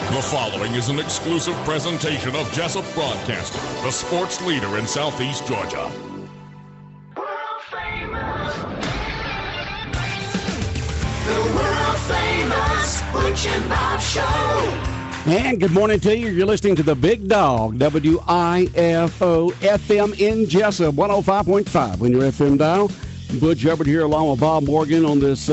The following is an exclusive presentation of Jessup Broadcasting, the sports leader in Southeast Georgia. World famous. The world famous Butch and Bob Show. And good morning to you. You're listening to the Big Dog, WIFO FM in Jessup, 105.5 on your FM dial. Butch Hubbard here along with Bob Morgan on this,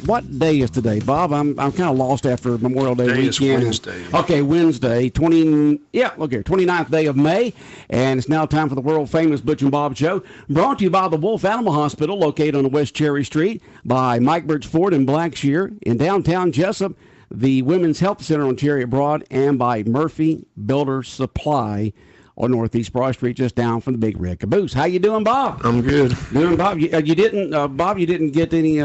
what day is today, Bob? I'm kind of lost after Memorial Day weekend. Is Wednesday. Okay, Wednesday, 29th day of May, and it's now time for the world famous Butch and Bob Show, brought to you by the Wolf Animal Hospital, located on West Cherry Street, by Mike Birch Ford in Blackshear, in downtown Jessup, the Women's Health Center on Chariot Broad, and by Murphy Builder Supply on Northeast Broad Street, just down from the Big Red Caboose. How you doing, Bob? I'm good. Doing, Bob? You didn't, Bob? You didn't get any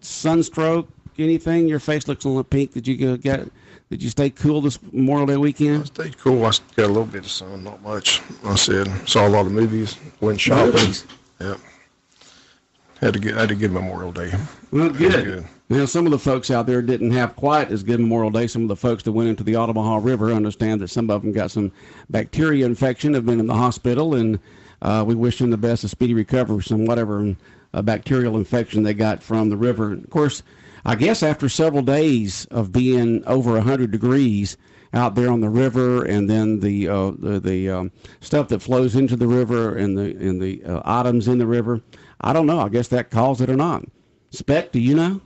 sunstroke, anything? Your face looks a little pink. Did you get? Did you stay cool this Memorial Day weekend? I stayed cool. I got a little bit of sun, not much. I said saw a lot of movies, went shopping. Yeah. Had to get Memorial Day. Well, good. Now, some of the folks out there didn't have quite as good Memorial Day. Some of the folks that went into the Omaha River understand that some of them got some bacteria infection, have been in the hospital, and we wish them the best, a speedy recovery from whatever bacterial infection they got from the river. Of course, I guess after several days of being over 100 degrees out there on the river, and then the stuff that flows into the river and the items in the river, I don't know. I guess that caused it or not. Speck, do you know?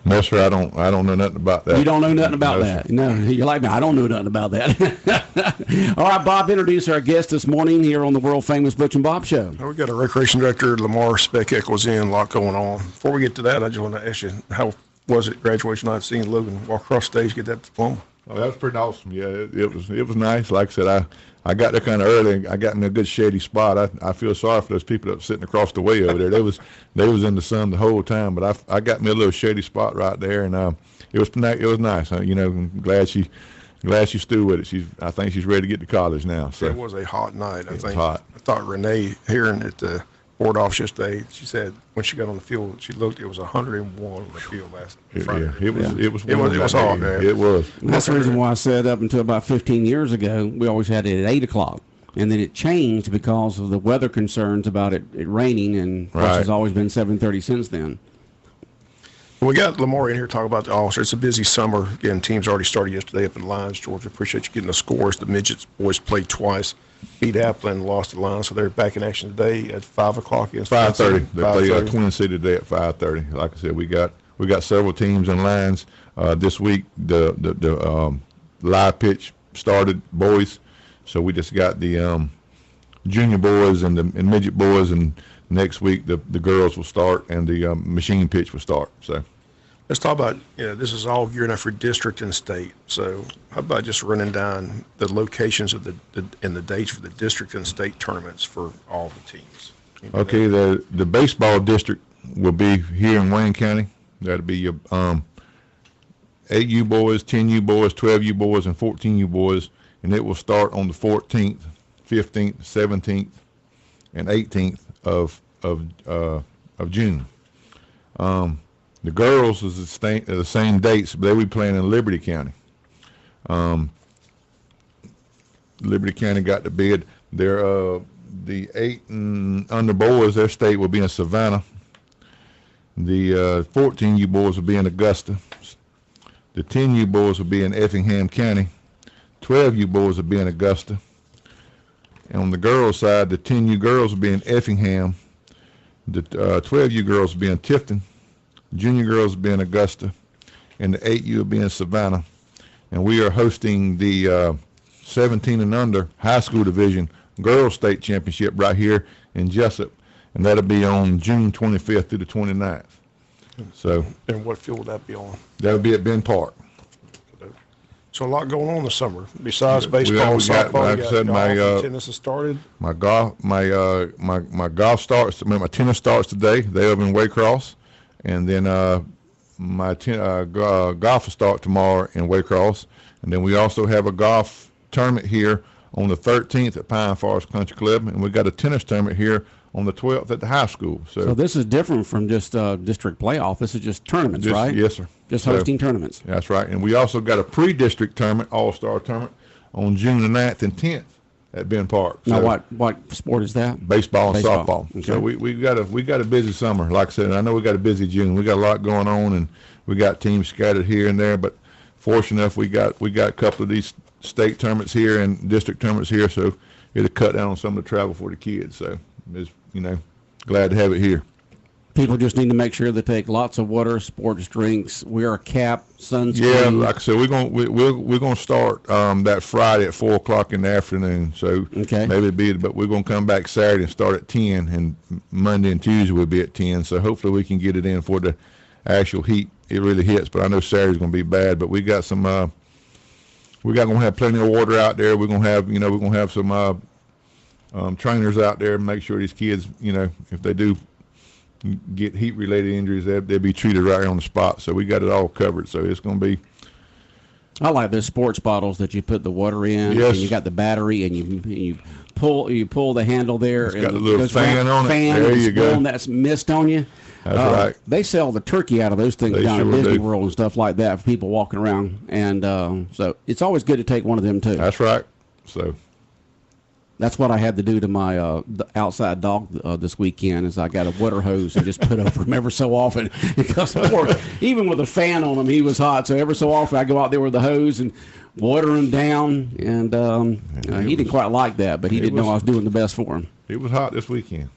No, sir, I don't know nothing about that. You don't know nothing about that? Sir. No, you're like me. I don't know nothing about that. All right, Bob, introduce our guest this morning here on the world-famous Butch and Bob Show. We got a recreation director, Lamar Speck Eccles in, a lot going on. Before we get to that, I just want to ask you, how was it graduation night, seeing Logan walk across stage, get that diploma? Oh, that was pretty awesome. Yeah, it was nice. Like I said, I got there kind of early. I got in a good shady spot. I feel sorry for those people that were sitting across the way over there. They was in the sun the whole time. But I got me a little shady spot right there, and it was nice. I'm glad she stood with it. I think she's ready to get to college now. So it was a hot night. It was hot. I thought Renee hearing at the board office yesterday, she said when she got on the field, she looked, it was 101 on the field last Friday. It was hot, man. It was. And that's the reason why I said up until about 15 years ago, we always had it at 8 o'clock. And then it changed because of the weather concerns about it raining, and of course it's always been 7:30 since then. We got Lamar in here to talk about the All-Star. It's a busy summer. Again, teams already started yesterday up in Lyons, Georgia. Appreciate you getting the scores. The Midgets boys played twice, beat Apple and lost to Lyons, so they're back in action today at 5 o'clock against 5:30. They play Twin City today at 5:30. Like I said, we got several teams in Lyons this week. The live pitch started, boys. So we just got the junior boys and midget boys, and next week the girls will start and the machine pitch will start. So let's talk about, this is all gearing up for district and state. So how about just running down the locations of and the dates for the district and state tournaments for all the teams? Okay, the baseball district will be here in Wayne County. That'll be your 8U boys, 10U boys, 12U boys, and 14U boys, and it will start on the 14th, 15th, 17th, and 18th of June. The girls is the same dates, but they will be playing in Liberty County. Liberty County got the bid. The 8 and under boys, their state will be in Savannah. The 14U boys will be in Augusta. The 10U boys will be in Effingham County. 12U boys will be in Augusta. And on the girls' side, the 10U girls will be in Effingham. The 12U girls will be in Tifton. Junior girls will be in Augusta. And the 8U will be in Savannah. And we are hosting the 17 and under high school division girls state championship right here in Jessup. And that'll be on June 25th through the 29th. So. And what field will that be on? That'll be at Ben Park. So a lot going on this summer. Besides baseball, softball, like I said, my tennis has started. My golf starts. My tennis starts today. They're up in Waycross, and then my golf will start tomorrow in Waycross, and then we also have a golf tournament here on the 13th at Pine Forest Country Club, and we got a tennis tournament here on the 12th at the high school. So this is different from just district playoff. This is just tournaments, right? Yes, sir. Just So, hosting tournaments. That's right. And we also got a pre-district tournament, all-star tournament, on June the 9th and 10th at Ben Park. Now, So, what sport is that? baseball and Baseball. softball. Okay. So we got a busy summer. Like I said, I know we got a busy June. We got a lot going on, and we got teams scattered here and there. But fortunate enough, we got a couple of these state tournaments here and district tournaments here, so it'll cut down on some of the travel for the kids. So it's, glad to have it here. People just need to make sure they take lots of water, sports drinks, wear a cap, sunscreen. Yeah, like I said, we're gonna start that Friday at 4:00 in the afternoon. So Okay. but we're gonna come back Saturday and start at 10, and Monday and Tuesday will be at 10. So hopefully we can get it in for the actual heat. It really hits, but I know Saturday's gonna be bad. But we got some. Gonna have plenty of water out there. We're gonna have some trainers out there and make sure these kids, if they do get heat-related injuries, they'll be treated right on the spot. So we got it all covered. So it's going to be. I like those sports bottles that you put the water in, Yes. and you got the battery, and you pull the handle there, It's and got a little goes fan around, on it. fan There and you go. blowing that mist on you. That's right. They sell the turkey out of those things They down sure at Disney do. World and stuff like that for people walking around, and so it's always good to take one of them too. That's right. So That's what I had to do to my the outside dog this weekend. Is I got a water hose and just put over him ever so often because even with a fan on him, he was hot. So ever so often I go out there with the hose and water him down, and he didn't quite like that, but he didn't know I was doing the best for him. it was hot this weekend.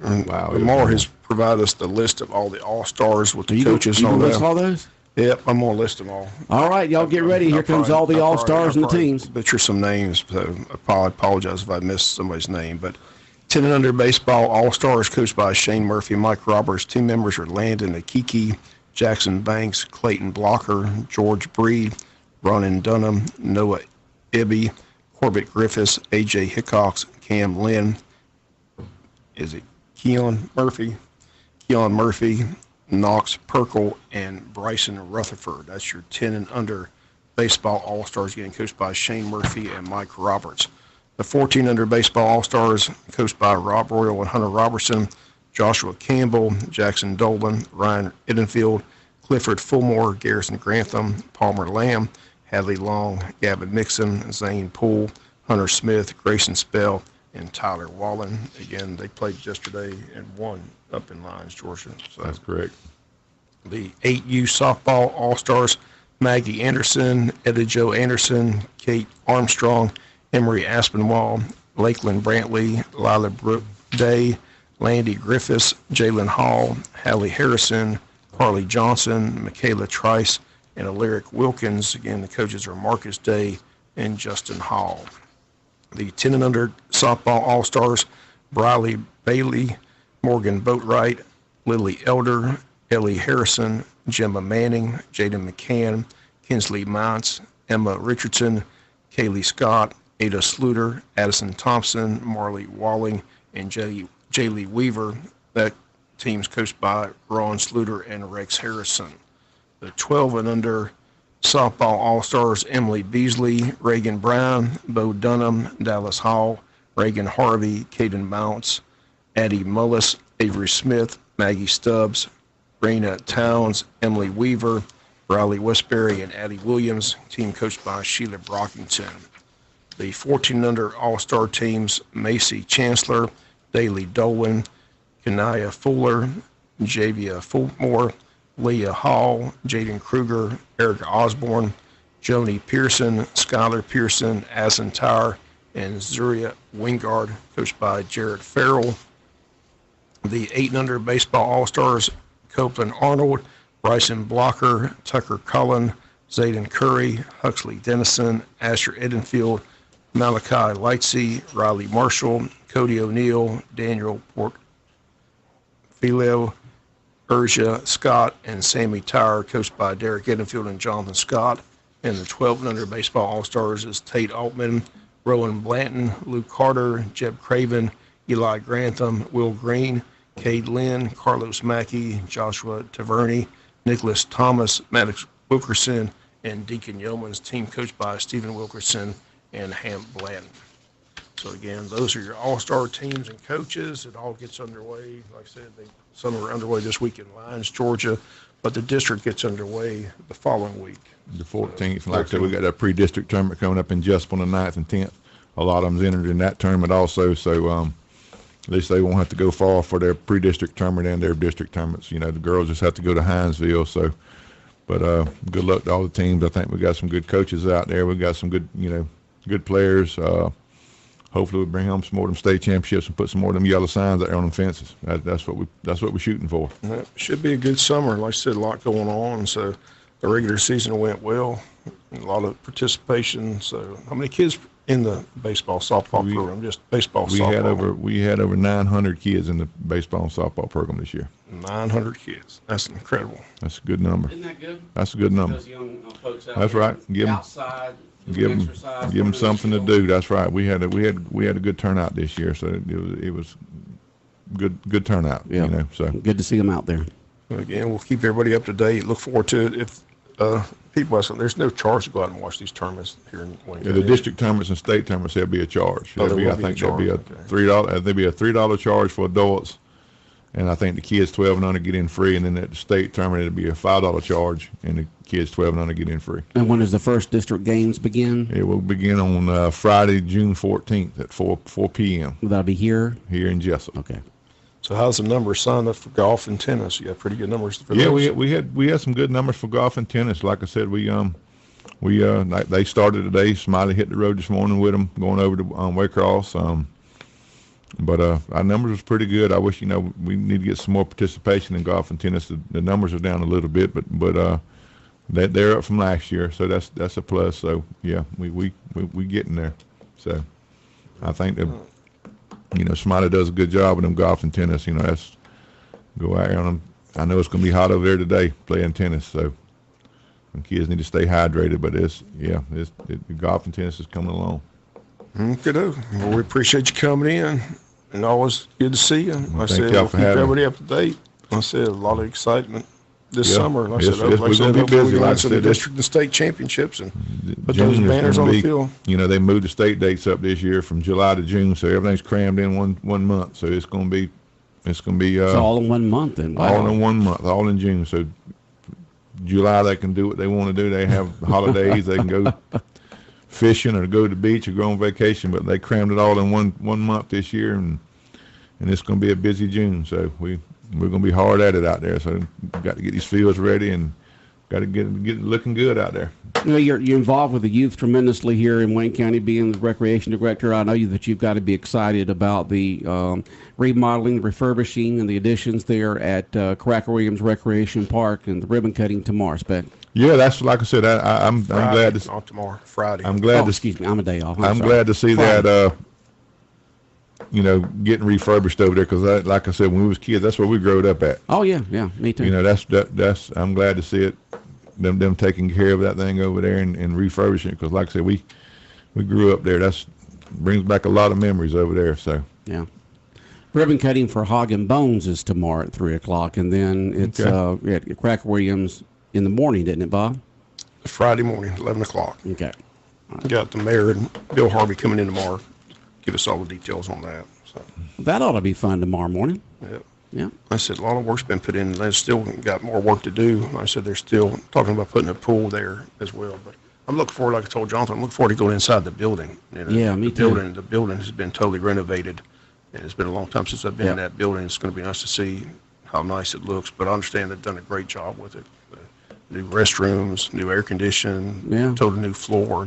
And Wow, it was Lamar nice. has provided us the list of all the all-stars with the You coaches you and all gonna list all that. those? Yep, I'm going to list them all. All right, y'all get ready. Here I'll comes probably- all the I'll all-stars and the probably teams. Butcher some names, so I apologize if I missed somebody's name. But 10 and under baseball all-stars coached by Shane Murphy, Mike Roberts. Team members are Landon Akiki, Jackson Banks, Clayton Blocker, George Breed, Ronan Dunham, Noah Ibby, Corbett Griffiths, A.J. Hickox, Cam Lynn. Is it Keon Murphy, Knox Perkle, and Bryson Rutherford. That's your 10 and under baseball all-stars getting coached by Shane Murphy and Mike Roberts. The 14 under baseball all-stars coached by Rob Royal and Hunter Robertson, Joshua Campbell, Jackson Dolan, Ryan Edenfield, Clifford Fulmore, Garrison Grantham, Palmer Lamb, Hadley Long, Gavin Mixon, Zane Poole, Hunter Smith, Grayson Spell, and Tyler Wallen. Again, they played yesterday and won up in Lyons, Georgia. So That's correct. the 8U softball all-stars, Maggie Anderson, Etta Jo Anderson, Kate Armstrong, Emery Aspinwall, Lakeland Brantley, Lila Brooke Day, Landy Griffiths, Jalen Hall, Hallie Harrison, Carly Johnson, Michaela Trice, and Alaric Wilkins. Again, the coaches are Marcus Day and Justin Hall. The 10 and under softball all-stars, Briley Bailey, Morgan Boatwright, Lily Elder, Ellie Harrison, Gemma Manning, Jaden McCann, Kinsley Mounts, Emma Richardson, Kaylee Scott, Ada Sluter, Addison Thompson, Marley Walling, and Jaylee Weaver. That team's coached by Ron Sluter and Rex Harrison. The 12 and under softball all-stars, Emily Beasley, Reagan Brown, Bo Dunham, Dallas Hall, Reagan Harvey, Caden Mounts, Addie Mullis, Avery Smith, Maggie Stubbs, Raina Towns, Emily Weaver, Riley Westbury, and Addie Williams, team coached by Sheila Brockington. The 14 under all-star teams, Macy Chancellor, Daly Dolan, Kanaya Fuller, Javia Fulmore, Leah Hall, Jaden Kruger, Erica Osborne, Joni Pearson, Skylar Pearson, Asin Tyre, and Zuria Wingard, coached by Jared Farrell. The 8 and under baseball all-stars, Copeland Arnold, Bryson Blocker, Tucker Cullen, Zayden Curry, Huxley Dennison, Asher Edenfield, Malachi Lightsey, Riley Marshall, Cody O'Neill, Daniel Portfolio, Urja Scott, and Sammy Tyre, coached by Derek Edenfield and Jonathan Scott. And the 12 and under baseball all-stars is Tate Altman, Rowan Blanton, Luke Carter, Jeb Craven, Eli Grantham, Will Green, Cade Lynn, Carlos Mackey, Joshua Taverny, Nicholas Thomas, Maddox Wilkerson, and Deacon Yeoman's team coached by Stephen Wilkerson and Hamp Blanton. So again, those are your all-star teams and coaches. It all gets underway. Like I said, some are underway this week in Lyons, Georgia. but the district gets underway the following week. The 14th. Like I said, we got that pre-district tournament coming up in Jessup on the 9th and 10th. A lot of them's entered in that tournament also, so at least they won't have to go far for their pre-district tournament and their district tournaments. You know, the girls just have to go to Hinesville. So, but good luck to all the teams. I think we got some good coaches out there. We got some good, good players. Hopefully, we bring home some more of them state championships and put some more of them yellow signs out there on them fences. That's what we're shooting for. It should be a good summer. Like I said, a lot going on. So the regular season went well. A lot of participation. So how many kids in the baseball softball program? Just baseball softball. We had over 900 kids in the baseball and softball program this year. 900 kids. That's incredible. That's a good number. Isn't that good? That's a good number. Those young folks out That's there right. Give outside. them something to do. That's right. We had a good turnout this year, so it was good turnout. Yeah. So good to see them out there. Again, we'll keep everybody up to date. Look forward to it. If people ask, there's no charge to go out and watch these tournaments here in Wayne County. The district tournaments and state tournaments, there'll be a charge. Oh, I think there'll be a $3 charge for adults, and I think the kids 12 and under get in free. And then at the state tournament, it'll be a $5 charge, and the kids 12 and under get in free. And when does the first district games begin? It will begin on Friday, June 14th at 4 p.m. That'll be here in Jessup. Okay. So how's the numbers signed up for golf and tennis? You got pretty good numbers for Yeah, those? we had some good numbers for golf and tennis. Like I said, they started today. Smiley hit the road this morning with them going over to Waycross. But our numbers was pretty good. I wish we need to get some more participation in golf and tennis. The numbers are down a little bit, but they're up from last year, so that's a plus. So yeah, we getting there. So I think that Smiley does a good job with them golf and tennis. That's go out there on them. I know it's going to be hot over there today playing tennis, so the kids need to stay hydrated. But the golf and tennis is coming along. Good. Well, we appreciate you coming in, and always good to see you. Well, I said y'all we'll for keep having everybody up to date. I said a lot of excitement this summer. Like Yes, I said, yes, we're gonna be hopefully busy, we like I get to the said. district and state championships and put June those is banners gonna on the be- field. They moved the state dates up this year from July to June, so everything's crammed in one month. So it's going to be It's all in 1 month, then. Wow. all in 1 month, all in June. So July they can do what they want to do. They have holidays. They can go fishing or go to the beach or go on vacation. But they crammed it all in one month this year, and it's going to be a busy June. So we're going to be hard at it out there. So we've got to get these fields ready and got to get looking good out there. You're involved with the youth tremendously here in Wayne County, being the recreation director. I know that you've got to be excited about the remodeling, refurbishing, and the additions there at Cracker Williams Recreation Park and the ribbon cutting tomorrow, Spec. Yeah, that's like I said. I'm glad to. Not tomorrow, Friday. I'm glad to. Excuse me, I'm a day off. I'm sorry. glad to see Friday. that. Getting refurbished over there because, like I said, when we was kids, that's where we growed up at. Oh yeah, me too. That's. I'm glad to see it. Them taking care of that thing over there and refurbishing it because, like I said, we grew up there. That's brings back a lot of memories over there. So yeah. Ribbon cutting for Hog and Bones is tomorrow at 3:00, and then it's at Cracker Williams in the morning, didn't it, Bob? Friday morning, 11 o'clock. Okay. Got the mayor and Bill Harvey coming in tomorrow. Give us all the details on that. So, That ought to be fun tomorrow morning. yeah. Yeah. I said a lot of work's been put in. They've still got more work to do. I said they're still talking about putting a pool there as well. But I'm looking forward, like I told Jonathan, I'm looking forward to going inside the building. Yeah, me too. The building has been totally renovated, and it's been a long time since I've been in that building. It's going to be nice to see how nice it looks. But I understand they've done a great job with it. New restrooms, new air conditioning, totally new floor.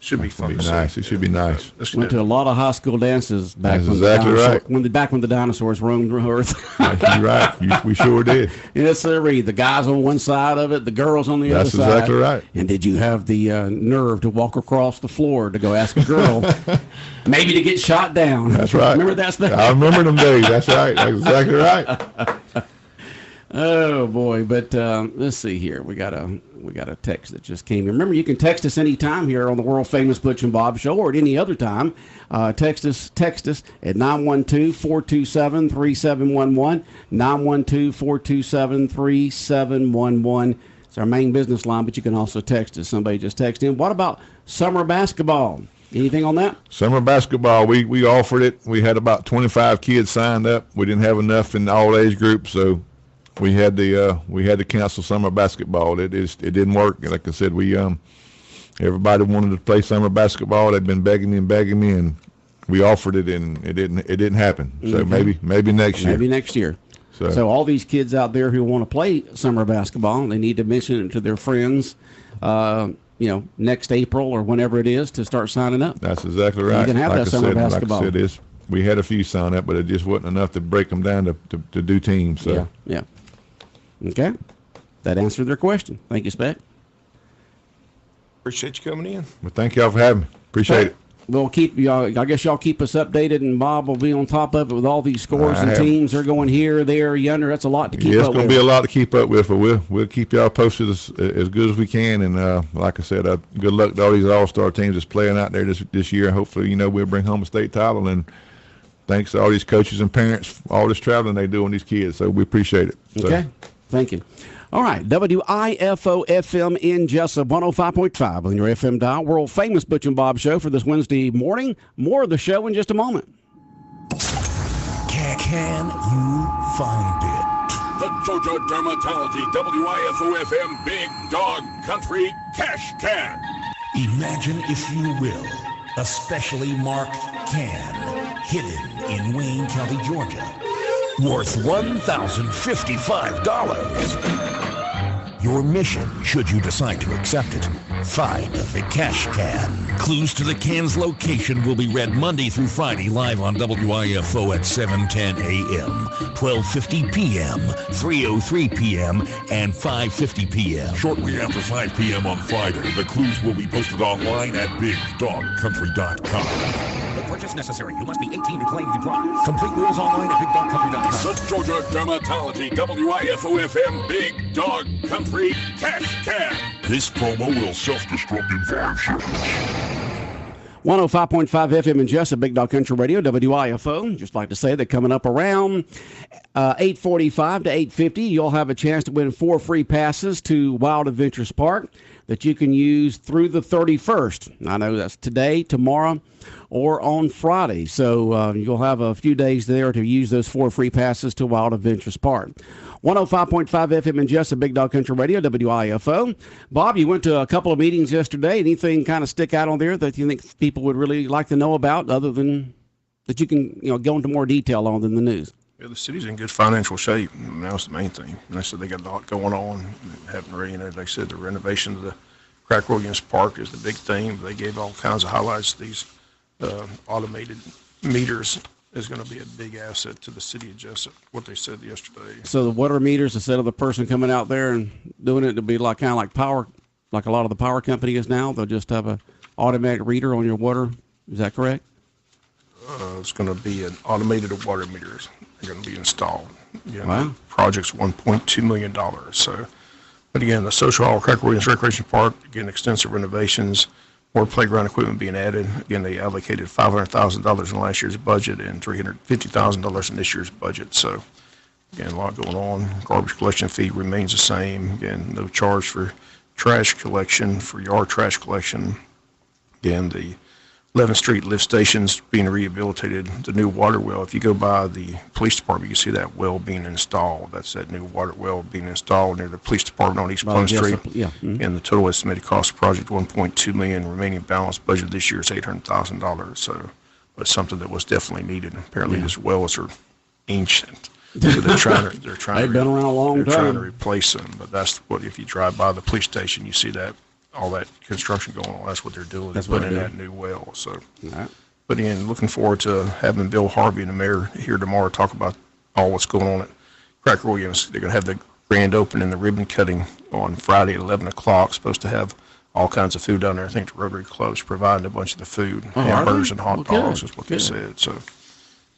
Should be fun. It'll be nice. It should be nice. Went to a lot of high school dances back That's when exactly right. when the dinosaurs roamed Earth. You're right. We sure did. Yes, sir. The guys on one side of it, the girls on the other That's side. exactly right. And did you have the nerve to walk across the floor to go ask a girl, maybe to get shot down? That's right. Remember that stuff? I remember them days. That's right. That's exactly right. Oh boy, but let's see here. We got a text that just came in. Remember, you can text us anytime here on the world famous Butch and Bob Show, or at any other time. Text us at 912-427-3711. 912-427-3711. It's our main business line, but you can also text us. Somebody just texted in. What about summer basketball? Anything on that? Summer basketball, we offered it. We had about 25 kids signed up. We didn't have enough in all age groups, so we had to cancel summer basketball. It didn't work. Like I said, everybody wanted to play summer basketball. They've been begging me, and we offered it, and it didn't happen. So maybe next year. Maybe next year. So all these kids out there who want to play summer basketball, they need to mention it to their friends. Next April or whenever it is to start signing up. That's exactly right. You can have that summer basketball. Like I said, we had a few sign up, but it just wasn't enough to break them down to do teams. So. Yeah. Okay. That answered their question. Thank you, Spec. Appreciate you coming in. Well, thank y'all for having me. Appreciate it. We'll keep y'all. I guess y'all keep us updated, and Bob will be on top of it with all these scores and teams. They're going here, there, yonder. That's a lot to keep up with. It's going to be a lot to keep up with, but we'll keep y'all posted as good as we can. And like I said, good luck to all these all-star teams that's playing out there this year. Hopefully, we'll bring home a state title. And thanks to all these coaches and parents, all this traveling they do on these kids. So we appreciate it. Okay, thank you. All right, WIFO-FM in Jessup, 105.5 on your FM dial. World-famous Butch and Bob show for this Wednesday morning. More of the show in just a moment. Can you find it? The Georgia Dermatology WIFO-FM Big Dog Country Cash Can. Imagine, if you will, a specially marked can hidden in Wayne County, Georgia, worth $1,055. Your mission, should you decide to accept it, find the cash can. Clues to the can's location will be read Monday through Friday live on WIFO at 7:10 a.m., 12:50 p.m., 3:03 p.m., and 5:50 p.m. Shortly after 5 p.m. on Friday, the clues will be posted online at BigDogCountry.com. No purchase necessary. You must be 18 to claim the prize. Complete rules online at BigDogCountry.com. The Georgia Dermatology WIFO-FM Big Dog Country Cash Can. This promo will self-destruct in 5 seconds. 105.5 FM in Jessup, Big Dog Country Radio, WIFO. Just like to say that coming up around 8:45 to 8:50, you'll have a chance to win 4 free passes to Wild Adventures Park that you can use through the 31st. I know that's today, tomorrow, or on Friday. So you'll have a few days there to use those 4 free passes to Wild Adventures Park. 105.5 FM in Jessup, Big Dog Country Radio, WIFO. Bob, you went to a couple of meetings yesterday. Anything kind of stick out on there that you think people would really like to know about, other than that you can go into more detail on than the news? Yeah, the city's in good financial shape. And that's the main thing. And they said they got a lot going on. They said the renovation of the Crack Williams Park is the big thing. They gave all kinds of highlights to these automated meters. Is going to be a big asset to the city of Jessup, what they said yesterday. So the water meters, instead of the person coming out there and doing it, to be like kind of like power, like a lot of the power company is now. They'll just have a automatic reader on your water. Is that correct? It's going to be an automated water meters. They're going to be installed. Wow. The project's $1.2 million. So, but again, the Social Hall, Crack Williams Recreation Park, again, extensive renovations. More playground equipment being added. Again, they allocated $500,000 in last year's budget and $350,000 in this year's budget. So, again, a lot going on. Garbage collection fee remains the same. Again, no charge for trash collection, for yard trash collection. Again, the 11th Street lift stations being rehabilitated. The new water well, if you go by the police department, you can see that well being installed. That's that new water well being installed near the police department on East Plum Street. Yeah. Mm-hmm. And the total estimated cost of the project, $1.2 million. Remaining balance budget this year is $800,000. So it's something that was definitely needed. Apparently, these wells are ancient. So they're trying They've been around a long time. They're trying to replace them. But that's what, if you drive by the police station, you see that. All that construction going on, that's what they're doing. They're putting in that new well. So, But again, looking forward to having Bill Harvey and the mayor here tomorrow talk about all what's going on at Crack Williams. They're going to have the grand opening and the ribbon cutting on Friday at 11 o'clock. Supposed to have all kinds of food down there. I think the Rotary Club's providing a bunch of the food, hamburgers and hot dogs is what they said. So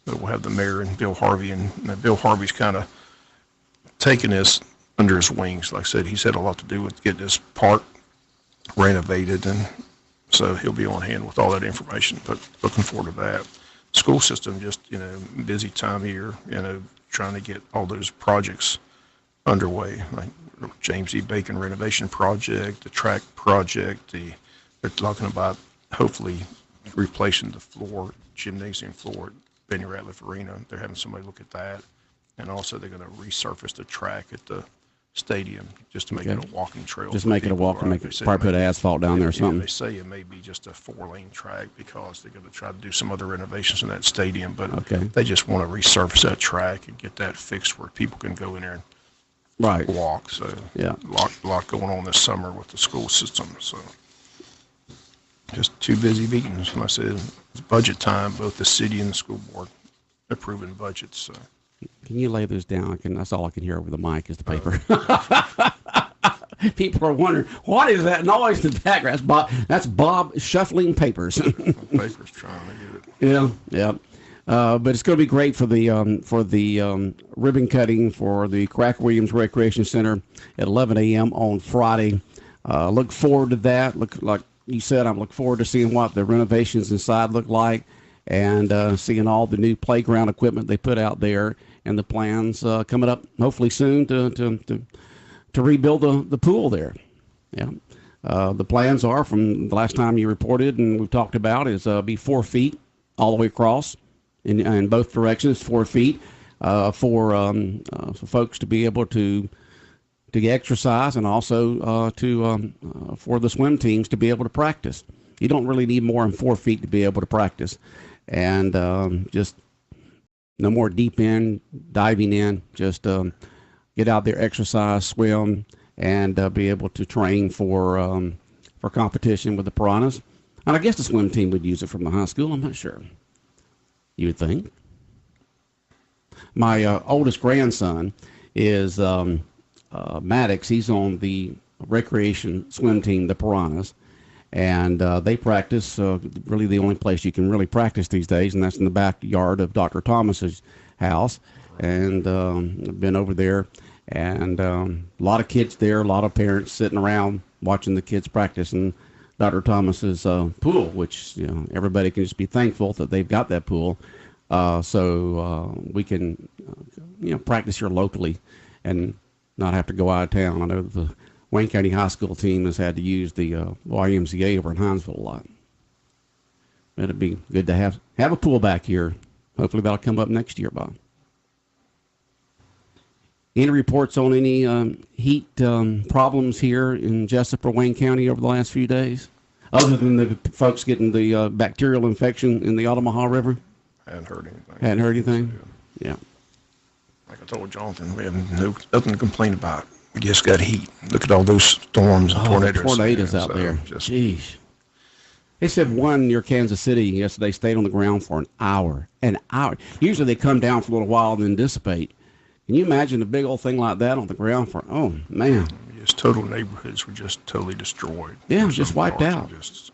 we'll have the mayor and Bill Harvey, and Bill Harvey's kind of taking this under his wings. Like I said, he's had a lot to do with getting this park renovated, and so he'll be on hand with all that information. But looking forward to that. School system, just busy time here, trying to get all those projects underway, like James E. Bacon renovation project, the track project. They're talking about hopefully replacing the gymnasium floor at Benny Ratliff Arena. They're having somebody look at that. And also they're going to resurface the track at the stadium just to make it a walking trail. Just make it a walking, probably put asphalt down there or something. They say it may be just a 4-lane track because they're going to try to do some other renovations in that stadium, but they just want to resurface that track and get that fixed where people can go in there and walk. So a lot going on this summer with the school system. So just 2 busy meetings. Like I said, it's budget time, both the city and the school board approving budgets. So. Can you lay those down? That's all I can hear over the mic is the paper. People are wondering, what is that noise in the background? That's Bob shuffling papers. Papers trying to get it. Yeah. But it's going to be great for the ribbon cutting for the Cracker Williams Recreation Center at 11 a.m. on Friday. Look forward to that. Like you said, I'm looking forward to seeing what the renovations inside look like and seeing all the new playground equipment they put out there and the plans coming up hopefully soon to rebuild the pool there. Yeah. The plans are from the last time you reported and we've talked about is be 4 feet all the way across in both directions, 4 feet for folks to be able to get exercise and also for the swim teams to be able to practice. You don't really need more than 4 feet to be able to practice. And just no more deep in, diving in, just get out there, exercise, swim, and be able to train for competition with the Piranhas. And I guess the swim team would use it from the high school. I'm not sure. You would think. My oldest grandson is Maddox. He's on the recreation swim team, the Piranhas. And they practice, really the only place you can really practice these days, and that's in the backyard of Dr. Thomas's house. And I've been over there, and a lot of kids there, a lot of parents sitting around watching the kids practice in Dr. Thomas's pool, which everybody can just be thankful that they've got that pool, so we can practice here locally and not have to go out of town. I know the Wayne County High School team has had to use the YMCA over in Hinesville a lot. It'd be good to have a pool back here. Hopefully that'll come up next year, Bob. Any reports on any heat problems here in Jessup or Wayne County over the last few days? Other than the folks getting the bacterial infection in the Omaha River? I hadn't heard anything. Hadn't heard anything? Yeah. Like I told Jonathan, we have nothing to complain about. We just got heat. Look at all those storms and tornadoes. Tornadoes out there. Jeez. They said one near Kansas City yesterday stayed on the ground for an hour. An hour. Usually they come down for a little while and then dissipate. Can you imagine a big old thing like that on the ground for, oh, man. Just total neighborhoods were just totally destroyed. Yeah, just wiped out.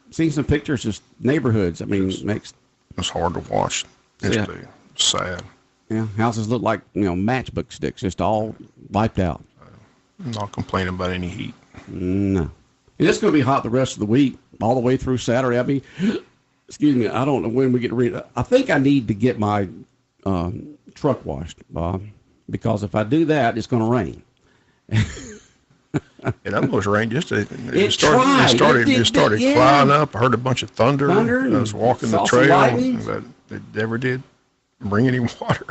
Seeing some pictures, just neighborhoods. I mean, it's hard to watch. It's sad. Yeah, houses look like, matchbook sticks, just all wiped out. I'm not complaining about any heat. No. And it's going to be hot the rest of the week, all the way through Saturday. I mean, excuse me, I don't know when we get to read. I think I need to get my truck washed, Bob, because if I do that, it's going to rain. It almost rained it started flying up. I heard a bunch of thunder. I was walking the trail, but it never did bring any water.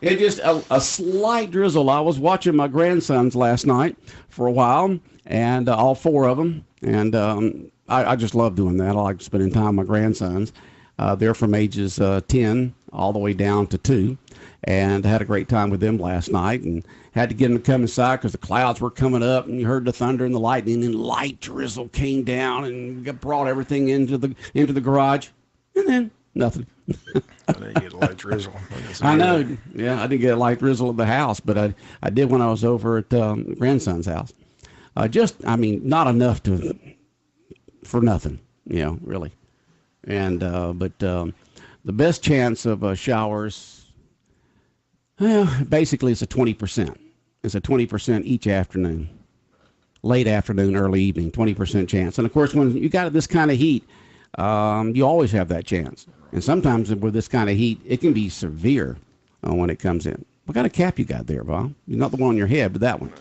It just a slight drizzle. I was watching my grandsons last night for a while, and all 4 of them, and I just love doing that. I like spending time with my grandsons. They're from ages 10 all the way down to 2, and I had a great time with them last night, and had to get them to come inside because the clouds were coming up, and you heard the thunder and the lightning, and light drizzle came down and brought everything into the garage, and then nothing. I didn't get a light drizzle. I know. Yeah, I didn't get a light drizzle at the house, but I did when I was over at grandson's house. Not enough for nothing, really. And but the best chance of showers, basically it's a 20%. It's a 20% each afternoon, late afternoon, early evening, 20% chance. And of course, when you got this kind of heat, you always have that chance. And sometimes with this kind of heat, it can be severe when it comes in. What kind of cap you got there, Bob? Not the one on your head, but that one.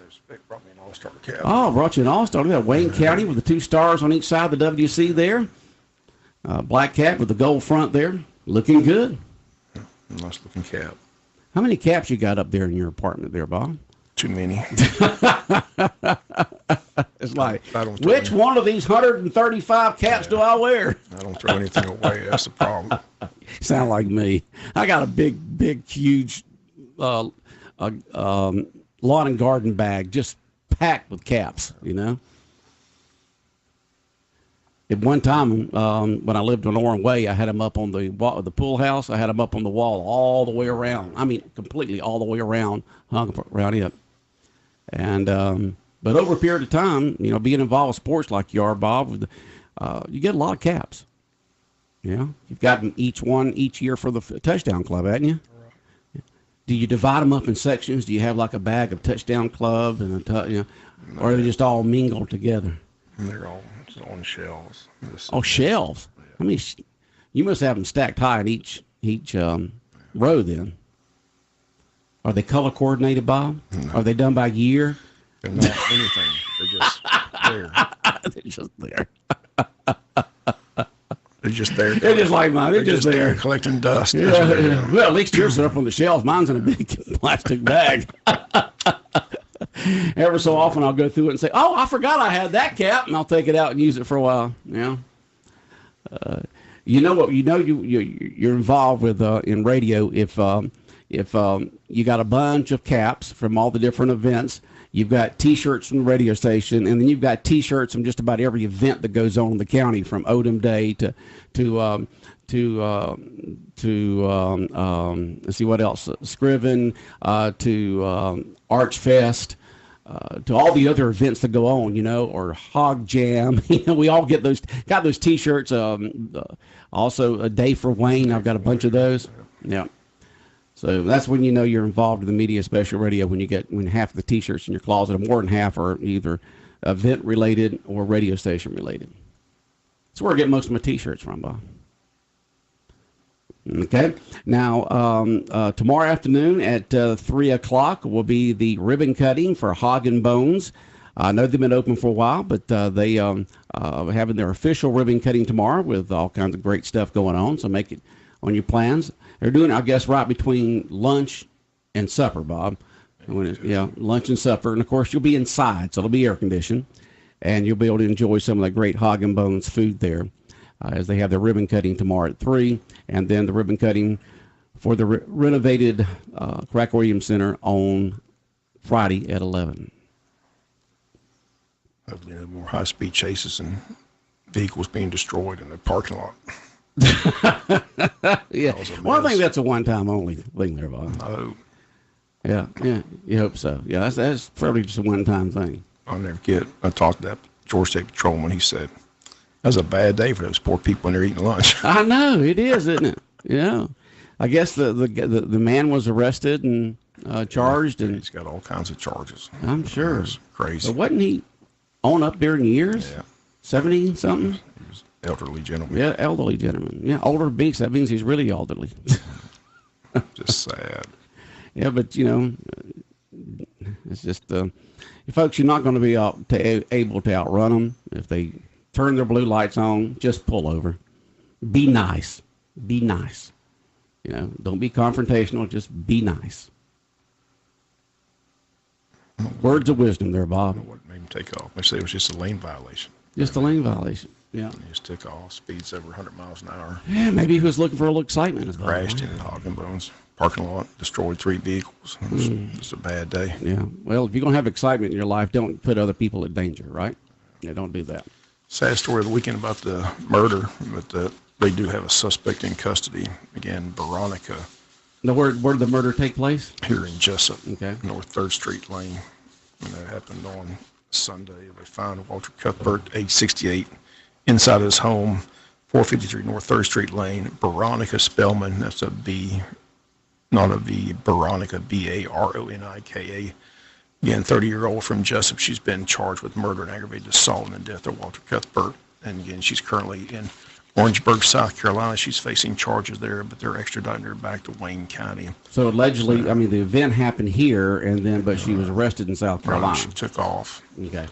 Brought me an all-star cap. Oh, brought you an all-star. Look at that, Wayne County with the 2 stars on each side of the WC there. Black cap with the gold front there. Looking good. Nice looking cap. How many caps you got up there in your apartment there, Bob? Too many. It's like, I don't throw which one of these 135 caps do I wear? I don't throw anything away. That's the problem. Sound like me. I got a big, huge lawn and garden bag just packed with caps, you know. At one time, when I lived on Oran Way, I had them up on the wall of the pool house. I had them up on the wall all the way around. I mean, completely all the way around, hung around it. And but over a period of time, you know, being involved with sports like you are, Bob, you get a lot of caps. You know, you've gotten each year for the touchdown club, haven't you? Do you divide them up in sections? Do you have like a bag of touchdown club and or are they just all mingled together? They're all on shelves. Oh, shelves. I mean, you must have them stacked high in each row then. Are they color coordinated, Bob? No. Are they done by year? They're not anything. They're just there. They're just there. They're just there. They're just like mine. They're just there. Collecting dust. Yeah. Well, at least yours are up on the shelves. Mine's in a big plastic bag. Ever so often I'll go through it and say, oh, I forgot I had that cap, and I'll take it out and use it for a while. Yeah. You know what? You know you're involved with in radio if you got a bunch of caps from all the different events. You've got T-shirts from the radio station, and then you've got T-shirts from just about every event that goes on in the county, from Odom Day to let's see what else, Scriven, to Arch Fest, to all the other events that go on, you know, or Hog Jam. You know, we all got those T-shirts. Also, a Day for Wayne. I've got a bunch of those. Yeah. So that's when you know you're involved in the media special radio, when half the T-shirts in your closet, or more than half, are either event related or radio station related. That's where I get most of my T-shirts from, Bob. Okay. Now, tomorrow afternoon at 3 o'clock will be the ribbon cutting for Hog and Bones. I know they've been open for a while, but they are having their official ribbon cutting tomorrow with all kinds of great stuff going on. So make it on your plans. They're doing it, I guess, right between lunch and supper, Bob. Lunch and supper. And, of course, you'll be inside, so it'll be air conditioned. And you'll be able to enjoy some of the great Hog and Bones food there as they have their ribbon cutting tomorrow at 3. And then the ribbon cutting for the renovated Crack Williams Center on Friday at 11. Hopefully no more high-speed chases and vehicles being destroyed in the parking lot. Yeah. Well, I think that's a one-time only thing there, Bob. Oh. Yeah, you hope so. Yeah, that's probably just a one-time thing. I'll never forget. I talked to that Georgia State Patrolman. He said, that was a bad day for those poor people when they're eating lunch. I know, it is, isn't it? Yeah. I guess the man was arrested and charged. And he's got all kinds of charges. I'm sure. It's crazy. But wasn't he on up there in years? Yeah. 70-something? He was an elderly gentleman. Yeah, elderly gentleman. Yeah, older beaks. That means he's really elderly. Just sad. Yeah, but, you know, it's just, folks, you're not going to be able to outrun them. If they turn their blue lights on, just pull over. Be nice. Be nice. You know, don't be confrontational. Just be nice. Words of wisdom there, Bob. What made him take off? They say it was just a lane violation. Just a lane violation. Yeah. He just took off. Speeds over 100 miles an hour. Yeah, maybe he was looking for a little excitement as well. Crashed in Hog and Bones parking lot. Destroyed 3 vehicles. It was just a bad day. Yeah. Well, if you're going to have excitement in your life, don't put other people at danger, right? Yeah, don't do that. Sad story of the weekend about the murder, but they do have a suspect in custody. Again, Veronica. Now, where did the murder take place? Here in Jessup, okay. North 3rd Street Lane. And that happened on Sunday. They found Walter Cuthbert, age 68, inside his home, 453 North 3rd Street Lane. Veronica Spellman, that's a B, not a V, Veronica, Baronika. Again, 30-year-old from Jessup. She's been charged with murder and aggravated assault and the death of Walter Cuthbert. And again, she's currently in Orangeburg, South Carolina. She's facing charges there, but they're extraditing her back to Wayne County. So allegedly, I mean, the event happened here, but she was arrested in South Carolina. She took off. Okay.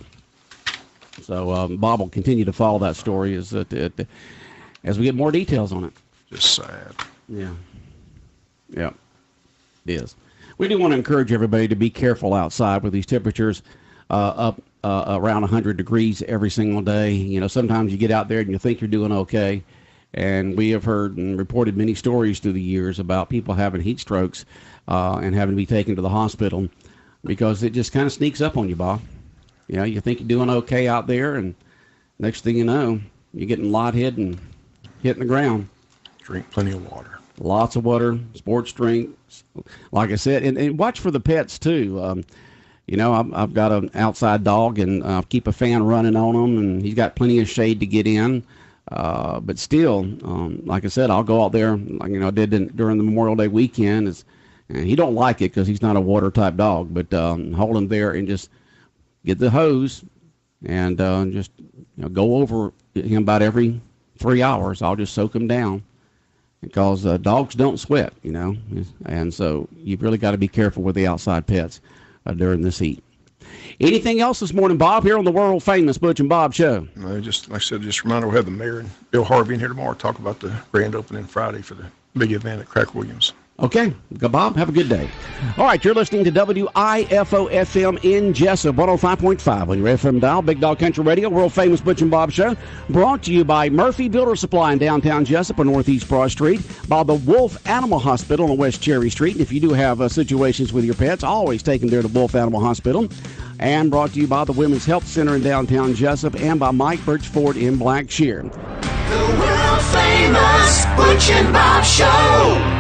So Bob will continue to follow that story as we get more details on it. Just sad. Yeah. Yeah. It is. We do want to encourage everybody to be careful outside with these temperatures up around 100 degrees every single day. You know, sometimes you get out there and you think you're doing okay. And we have heard and reported many stories through the years about people having heat strokes and having to be taken to the hospital because it just kind of sneaks up on you, Bob. You know, you think you're doing okay out there, and next thing you know, you're getting lightheaded and hitting the ground. Drink plenty of water. Lots of water, sports drinks, like I said, and watch for the pets too. You know, I've got an outside dog, and I keep a fan running on him, and he's got plenty of shade to get in. But still, like I said, I'll go out there, like, you know, I did during the Memorial Day weekend. And he don't like it because he's not a water type dog, but hold him there and just get the hose and just, you know, go over him about every 3 hours. I'll just soak him down because dogs don't sweat, you know, and so you've really got to be careful with the outside pets during this heat. Anything else this morning, Bob, here on the world famous Butch and Bob Show? No, just like I said, just a reminder, we'll have the mayor and Bill Harvey in here tomorrow to talk about the grand opening Friday for the big event at Craig Williams. Okay. Bob, have a good day. All right, you're listening to WIFO-FM in Jessup, 105.5 on your FM dial, Big Dog Country Radio, world famous Butch and Bob Show, brought to you by Murphy Builder Supply in downtown Jessup on Northeast Broad Street, by the Wolf Animal Hospital on West Cherry Street. And if you do have situations with your pets, always take them there to Wolf Animal Hospital. And brought to you by the Women's Health Center in downtown Jessup and by Mike Birchford in Blackshear. The world famous Butch and Bob Show.